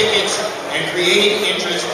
tickets and creating interest.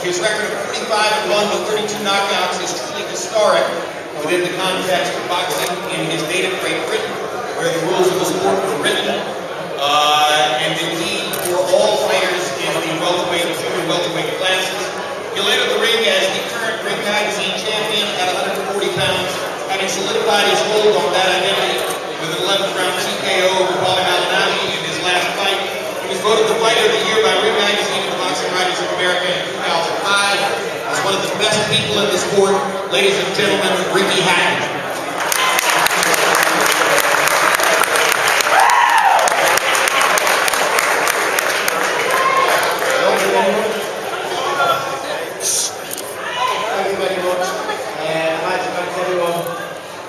His record of 45-1 with 32 knockouts is truly historic within the context of boxing in his native Great Britain, where the rules of the sport were written, and indeed for all fighters in the welterweight and super welterweight classes. He'll enter the ring as the current Ring Magazine champion at 140 pounds, having solidified his hold on that identity with an 11th round TKO over Paulie Malignaggi in his last fight. He was voted the Fighter of the Year by Ring Magazine and the Boxing Writers of America in 2005. He's one of the best people in the sport. Ladies and gentlemen, Ricky Hatton.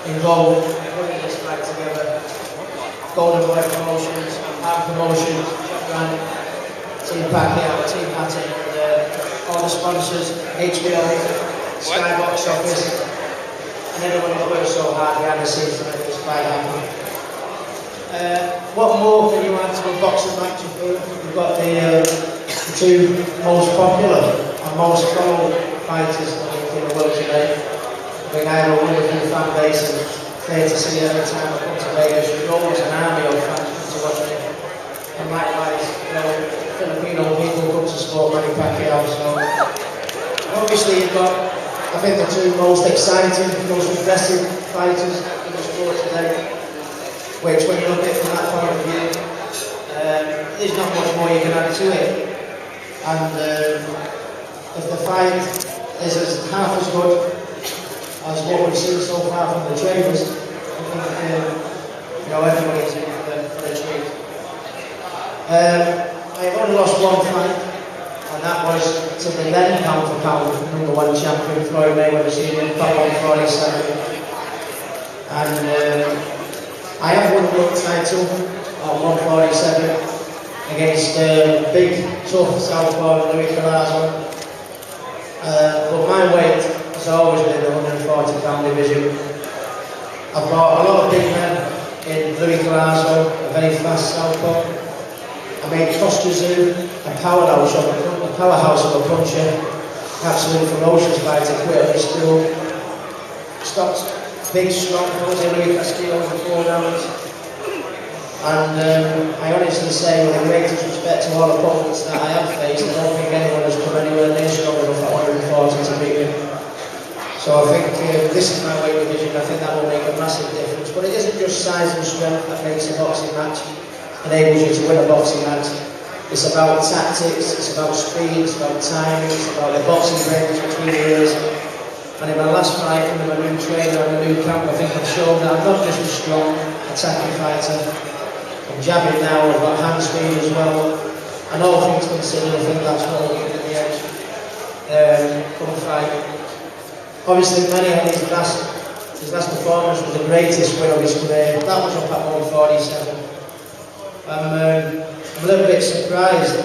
Involved in putting this fight together. Golden Boy Promotions, Art Promotions, Brand, Team Pacquiao, Team Hatton, and all the sponsors, HBO, Skybox Office, and everyone who worked so hard behind the scenes to make this fight happen. What more can you add to a boxing match? We've got the two most popular and most followed fighters in the world today. I have a wonderful fan base and clear to see every time I come to Vegas. There's always an army of fans come to watch me. And likewise, you know, Filipino people come to support Manny Pacquiao. So obviously you've got, I think, the two most exciting, most aggressive fighters in the sport today. Which, when you look at it from that point of view, there's not much more you can add to it. And if the fight is half as good as what we've seen so far from the trainers, I think you know, everybody's in for the treat. I've only lost one fight, and that was to the then pound for pound #1 champion Floyd Senior, back on 47. And I have won the world title at 147 against big, tough southpaw Louis Collazo. But my weight has always been the 140 pound division. I've got a lot of big men in Louis Collazo, a very fast southpaw. I made Costa-Zoo a powerhouse of a puncher, absolutely ferocious fighter, quit at school. Stopped big, strong Jose Luis Castillo for 4 rounds. And I honestly say, with the greatest respect to all opponents that I have faced, I don't think anyone has come anywhere near strong enough at 140 to beat me. So I think this is my weight division. I think that will make a massive difference. But it isn't just size and strength that makes a boxing match, enables you to win a boxing match. It's about tactics, it's about speed, it's about timing, it's about the boxing range between the ears. And in my last fight under my new trainer and my new camp, I think I've shown that I'm not just a strong attacking fighter. I'm jabbing now, I've got hand speed as well. And all things considered, I think that's what will give me the edge. Come fight. Obviously, Manny had his last performance was the greatest win of his career. That was up at 147. I'm a little bit surprised.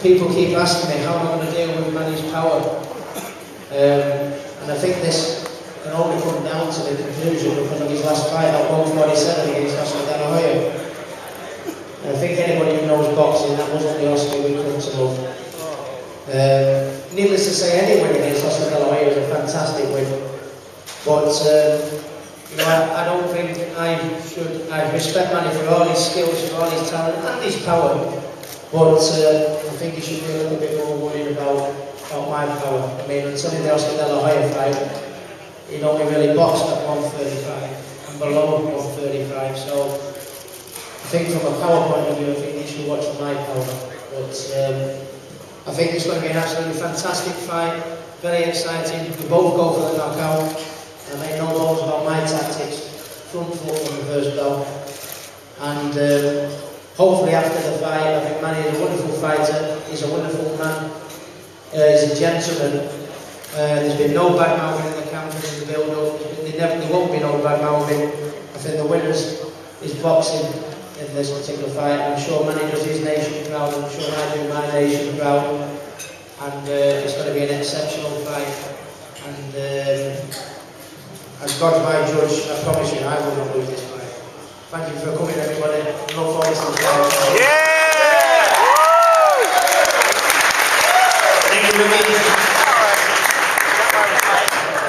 People keep asking me how I'm going to deal with Manny's power. And I think this can only come down to the conclusion because of his last fight at 147 against Oscar De La Hoya. And I think anybody who knows boxing, that wasn't the Oscar we come to love. Needless to say, any win against Oscar De La Hoya is a fantastic win. But you know, I don't think I respect Manny for all his skills, for all his talent and his power. But I think he should be a little bit more worried about my power. I mean, until the Oscar De La Hoya fight, he'd only really boxed at 135 and below 135. So I think from a power point of view, I think he should watch my power. But I think it's going to be an absolutely fantastic fight, very exciting. We both go for the knockout. I make no bones about my tactics, front foot and reverse bell. And hopefully after the fight, I think Manny is a wonderful fighter, he's a wonderful man, he's a gentleman. There's been no bad mouthing in the camp in the build-up, there won't be no bad mouthing. I think the winners is boxing in this particular fight. I'm sure Manny does his nation proud, I'm sure I do my nation proud. And it's going to be an exceptional fight. And as God's my judge, I promise you I will not lose this fight. Thank you for coming, everybody. Look forward to the fight. Yeah! Ricky.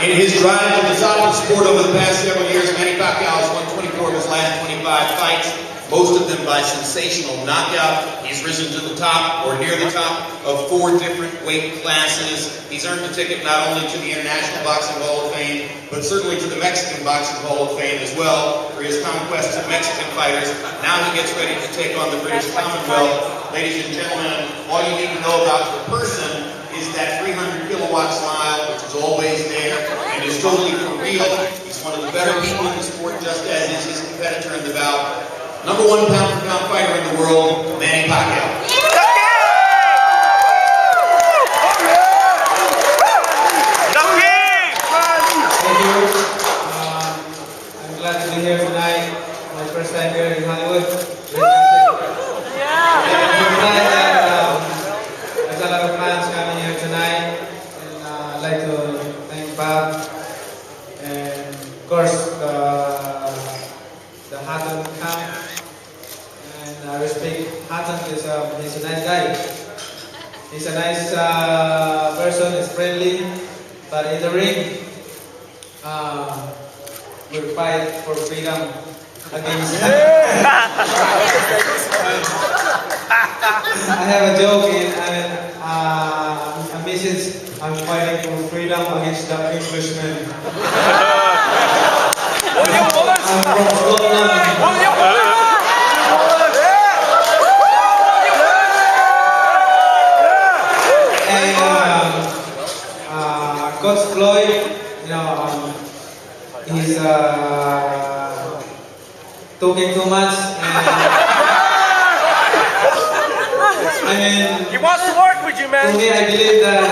In his drive to the top of the sport over the past several years, Manny Pacquiao has won 24 of his last 25 fights, most of them by sensational knockout. He's risen to the top or near the top of 4 different weight classes. He's earned the ticket not only to the International Boxing Hall of Fame, but certainly to the Mexican Boxing Hall of Fame as well for his conquests of Mexican fighters. Now he gets ready to take on the British Commonwealth. Ladies and gentlemen, all you need to know about the person is that 300 kilowatt smile, which is always there and is totally for real. He's one of the better people in the sport, just as is his competitor in the bout. Number 1 pound-for-pound fighter in the world, Manny Pacquiao. Thank you. I'm glad to be here tonight. My first time here in Hollywood. There's a lot of fans coming here tonight, and I'd like to thank Bob and of course the Hatton camp. And I respect Hatton because he's a nice guy. He's a nice person. He's friendly, but in the ring, we fight for freedom against. I have a joke and a message. I'm fighting for freedom against the Englishmen. I'm from Scotland. And Coach Floyd, you know, he's talking too much. And He wants to work with you, man. to me, I believe that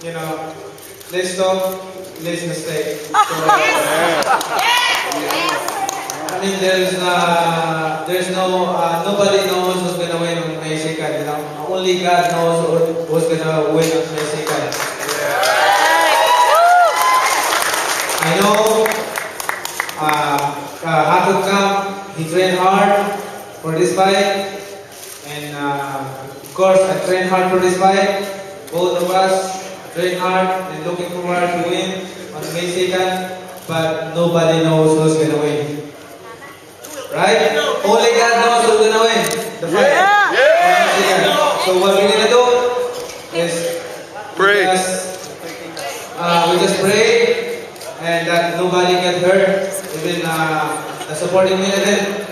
you know, let's talk, let's mistake. So, I mean, there's no nobody knows who's gonna win on Mexico. You know, only God knows who's gonna win on Mexico. I know Hatton Camp, he trained hard for this fight, and of course I trained hard for this fight. Both of us trained hard and looking forward to win on Mexican, but nobody knows who's gonna win. Right? Only God knows who's gonna win the fight. Yeah. So what we're gonna do is Pray. we just pray and that nobody get hurt, even the supporting military.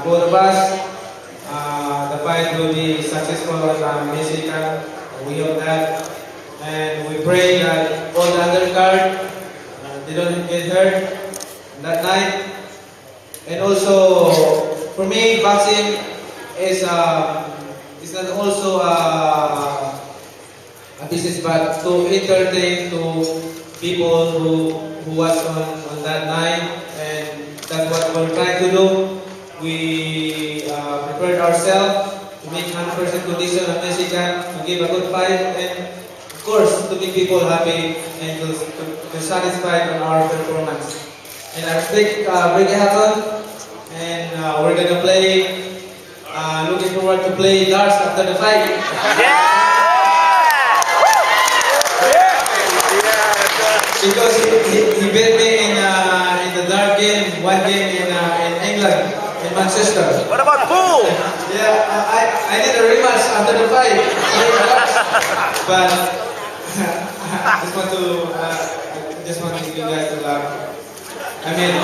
Both of us, the fight will be successful on Mexican. We hope that, and we pray that all the undercard they don't get hurt that night. And also, for me, boxing is not also a business, but to entertain to people who watch on that night, and that's what we're trying to do. We prepared ourselves to make 100% condition of Mexican, to give a good fight, and of course to make people happy and to satisfied on our performance. And I respect Ricky Hatton, and we're gonna play. Looking forward to play darts after the fight. Because he beat me in the dart game, one game in England. In Manchester. What about pool? Yeah, I need a rematch after the fight. But I just want you guys to laugh. I mean,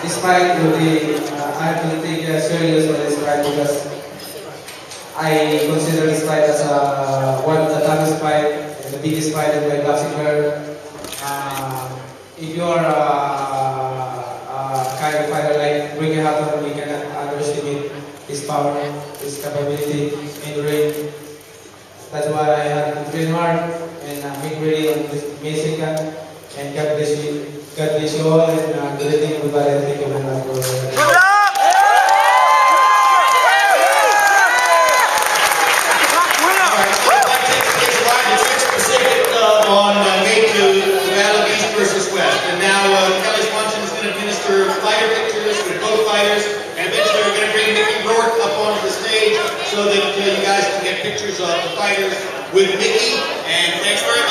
this fight will be. I have to take it serious for this fight because I consider this fight as one of the toughest fight and the biggest fight in my boxing career. If you are kind of fighter like Ricky Hatton, we cannot underestimate his power, his capability in the ring. That's why I had to train hard and make ready on this Mexican. And God bless you all, and good evening everybody. Thank you very much for Good job! On May 2, the battle of East versus West. And now Kelly's Luncheon is going to administer fighter pictures with both fighters, and eventually we're going to bring the so that you guys can get pictures of the fighters with Mickey. And thanks very much.